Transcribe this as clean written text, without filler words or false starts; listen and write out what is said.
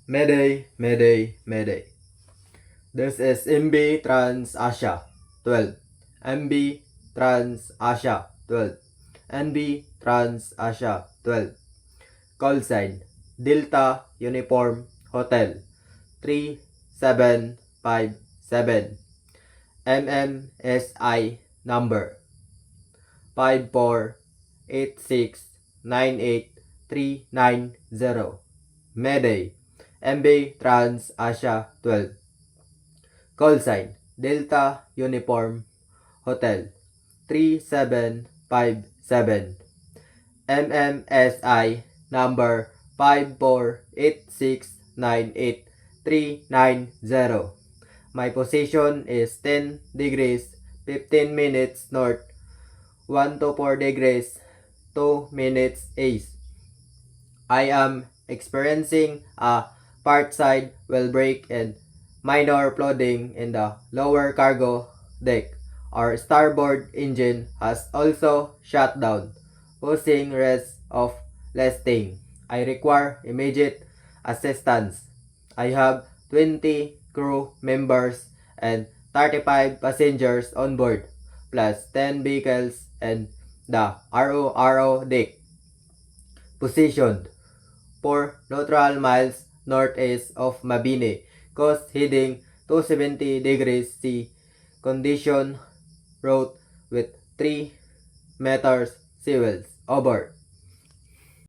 Mayday, Mayday, Mayday. This is MB Trans Asia 12. MB Trans Asia 12. NB Trans Asia 12. Call sign Delta Uniform Hotel 3757. MMSI number 5486983990. Mayday, MB Trans Asia 12. Call sign Delta Uniform Hotel 3757. MMSI number 5486983990. My position is 10 degrees 15 minutes north, 1 to 4 degrees 2 minutes east. I am experiencing a part side wheel break and minor flooding in the lower cargo deck. Our starboard engine has also shut down, causing risk of listing. I require immediate assistance. I have 20 crew members and 35 passengers on board, plus 10 vehicles and the RORO deck. Positioned 4 neutral miles northeast of Mabini, coast heading 270 degrees C, condition route with 3 meters seawalls. Over.